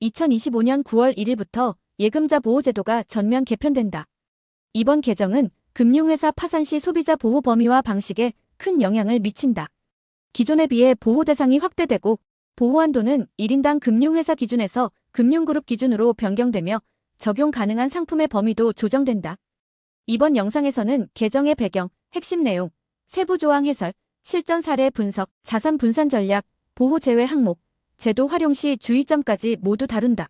2025년 9월 1일부터 예금자 보호제도가 전면 개편된다. 이번 개정은 금융회사 파산 시 소비자 보호 범위와 방식에 큰 영향을 미친다. 기존에 비해 보호 대상이 확대되고 보호 한도는 1인당 금융회사 기준에서 금융그룹 기준으로 변경되며 적용 가능한 상품의 범위도 조정된다. 이번 영상에서는 개정의 배경, 핵심 내용, 세부 조항 해설, 실전 사례 분석, 자산 분산 전략, 보호 제외 항목, 제도 활용 시 주의점까지 모두 다룬다.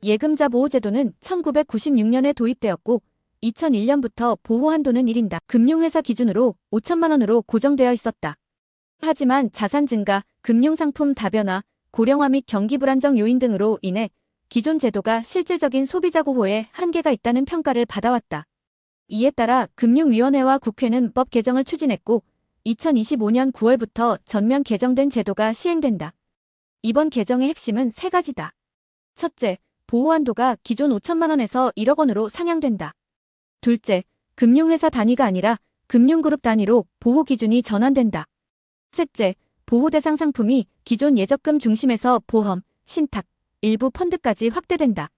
예금자 보호제도는 1996년에 도입되었고 2001년부터 보호 한도는 1인당 금융회사 기준으로 5천만 원으로 고정되어 있었다. 하지만 자산 증가, 금융상품 다변화, 고령화 및 경기 불안정 요인 등으로 인해 기존 제도가 실질적인 소비자 보호에 한계가 있다는 평가를 받아왔다. 이에 따라 금융위원회와 국회는 법 개정을 추진했고 2025년 9월부터 전면 개정된 제도가 시행된다. 이번 개정의 핵심은 세 가지다. 첫째, 보호 한도가 기존 5천만 원에서 1억 원으로 상향된다. 둘째, 금융회사 단위가 아니라 금융그룹 단위로 보호 기준이 전환된다. 셋째, 보호 대상 상품이 기존 예적금 중심에서 보험, 신탁, 일부 펀드까지 확대된다.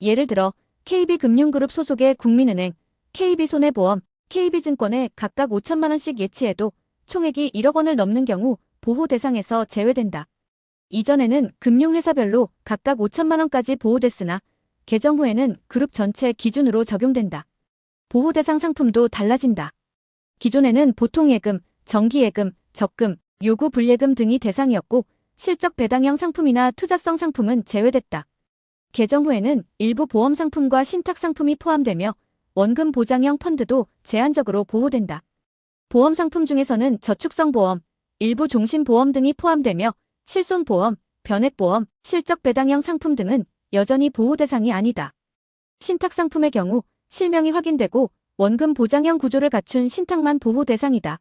예를 들어 KB금융그룹 소속의 국민은행, KB손해보험, KB증권에 각각 5천만 원씩 예치해도 총액이 1억 원을 넘는 경우 보호 대상에서 제외된다. 이전에는 금융회사별로 각각 5천만 원까지 보호됐으나 개정 후에는 그룹 전체 기준으로 적용된다. 보호 대상 상품도 달라진다. 기존에는 보통예금, 정기예금, 적금, 요구 불예금 등이 대상이었고 실적 배당형 상품이나 투자성 상품은 제외됐다. 개정 후에는 일부 보험 상품과 신탁 상품이 포함되며 원금 보장형 펀드도 제한적으로 보호된다. 보험 상품 중에서는 저축성 보험, 일부 종신보험 등이 포함되며 실손보험, 변액보험, 실적 배당형 상품 등은 여전히 보호 대상이 아니다. 신탁 상품의 경우 실명이 확인되고 원금 보장형 구조를 갖춘 신탁만 보호 대상이다.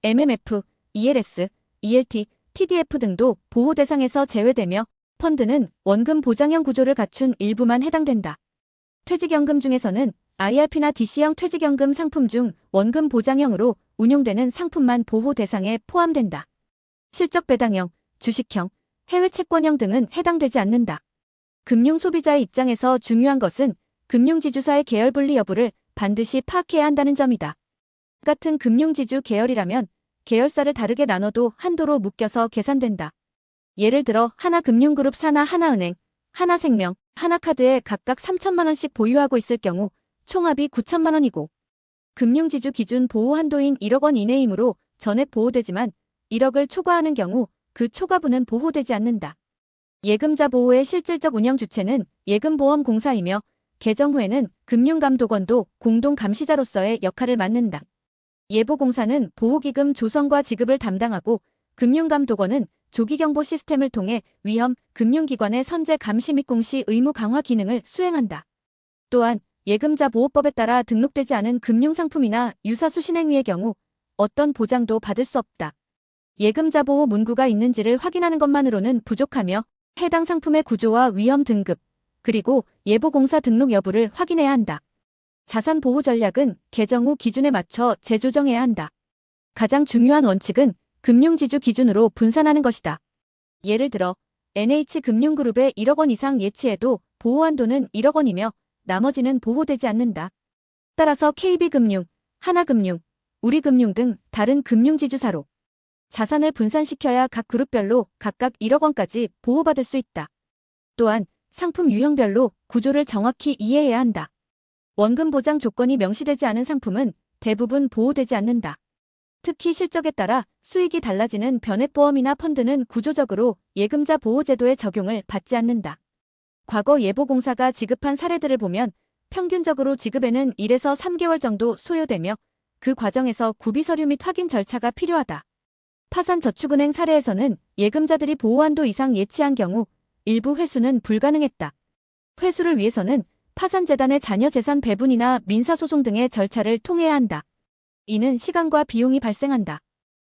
MMF, ELS, ELT, TDF 등도 보호 대상에서 제외되며 펀드는 원금 보장형 구조를 갖춘 일부만 해당된다. 퇴직연금 중에서는 IRP나 DC형 퇴직연금 상품 중 원금 보장형으로 운용되는 상품만 보호 대상에 포함된다. 실적 배당형, 주식형, 해외 채권형 등은 해당되지 않는다. 금융 소비자의 입장에서 중요한 것은 금융지주사의 계열 분리 여부를 반드시 파악해야 한다는 점이다. 같은 금융지주 계열이라면 계열사를 다르게 나눠도 한도로 묶여서 계산된다. 예를 들어 하나금융그룹 산하 하나은행, 하나생명, 하나카드에 각각 3천만 원씩 보유하고 있을 경우 총합이 9천만 원이고 금융지주 기준 보호 한도인 1억 원 이내이므로 전액 보호되지만 1억을 초과하는 경우 그 초과분은 보호되지 않는다. 예금자 보호의 실질적 운영 주체는 예금보험공사이며 개정 후에는 금융감독원도 공동감시자로서의 역할을 맡는다. 예보공사는 보호기금 조성과 지급을 담당하고 금융감독원은 조기경보 시스템을 통해 위험, 금융기관의 선제 감시 및 공시 의무 강화 기능을 수행한다. 또한 예금자 보호법에 따라 등록되지 않은 금융상품이나 유사수신행위의 경우 어떤 보장도 받을 수 없다. 예금자 보호 문구가 있는지를 확인하는 것만으로는 부족하며 해당 상품의 구조와 위험 등급, 그리고 예보공사 등록 여부를 확인해야 한다. 자산 보호 전략은 개정 후 기준에 맞춰 재조정해야 한다. 가장 중요한 원칙은 금융지주 기준으로 분산하는 것이다. 예를 들어 NH금융그룹에 1억 원 이상 예치해도 보호 한도는 1억 원이며 나머지는 보호되지 않는다. 따라서 KB금융, 하나금융, 우리금융 등 다른 금융지주사로 자산을 분산시켜야 각 그룹별로 각각 1억 원까지 보호받을 수 있다. 또한 상품 유형별로 구조를 정확히 이해해야 한다. 원금 보장 조건이 명시되지 않은 상품은 대부분 보호되지 않는다. 특히 실적에 따라 수익이 달라지는 변액보험이나 펀드는 구조적으로 예금자 보호제도의 적용을 받지 않는다. 과거 예보공사가 지급한 사례들을 보면 평균적으로 지급에는 1에서 3개월 정도 소요되며 그 과정에서 구비서류 및 확인 절차가 필요하다. 파산저축은행 사례에서는 예금자들이 보호한도 이상 예치한 경우 일부 회수는 불가능했다. 회수를 위해서는 파산재단의 자녀 재산 배분이나 민사소송 등의 절차를 통해야 한다. 이는 시간과 비용이 발생한다.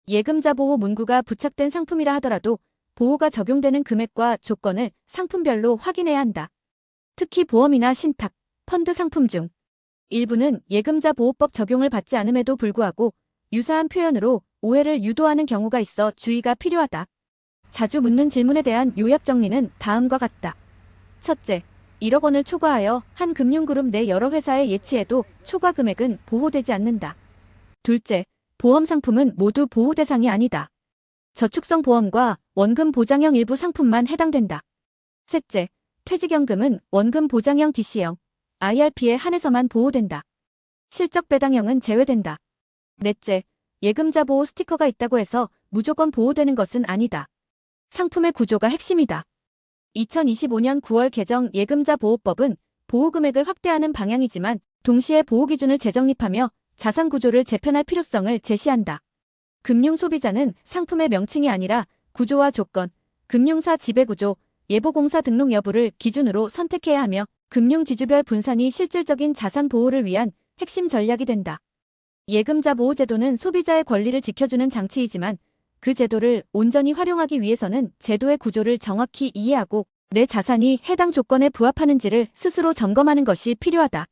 예금자 보호 문구가 부착된 상품이라 하더라도 보호가 적용되는 금액과 조건을 상품별로 확인해야 한다. 특히 보험이나 신탁, 펀드 상품 중 일부는 예금자 보호법 적용을 받지 않음에도 불구하고 유사한 표현으로 오해를 유도하는 경우가 있어 주의가 필요하다. 자주 묻는 질문에 대한 요약 정리는 다음과 같다. 첫째, 1억 원을 초과하여 한 금융그룹 내 여러 회사에 예치해도 초과 금액은 보호되지 않는다. 둘째, 보험 상품은 모두 보호 대상이 아니다. 저축성 보험과 원금 보장형 일부 상품만 해당된다. 셋째, 퇴직연금은 원금 보장형 DC형, IRP에 한해서만 보호된다. 실적 배당형은 제외된다. 넷째, 예금자 보호 스티커가 있다고 해서 무조건 보호되는 것은 아니다. 상품의 구조가 핵심이다. 2025년 9월 개정 예금자 보호법은 보호금액을 확대하는 방향이지만 동시에 보호기준을 재정립하며 자산 구조를 재편할 필요성을 제시한다. 금융 소비자는 상품의 명칭이 아니라 구조와 조건, 금융사 지배구조, 예보공사 등록 여부를 기준으로 선택해야 하며 금융지주별 분산이 실질적인 자산 보호를 위한 핵심 전략이 된다. 예금자 보호제도는 소비자의 권리를 지켜주는 장치이지만 그 제도를 온전히 활용하기 위해서는 제도의 구조를 정확히 이해하고 내 자산이 해당 조건에 부합하는지를 스스로 점검하는 것이 필요하다.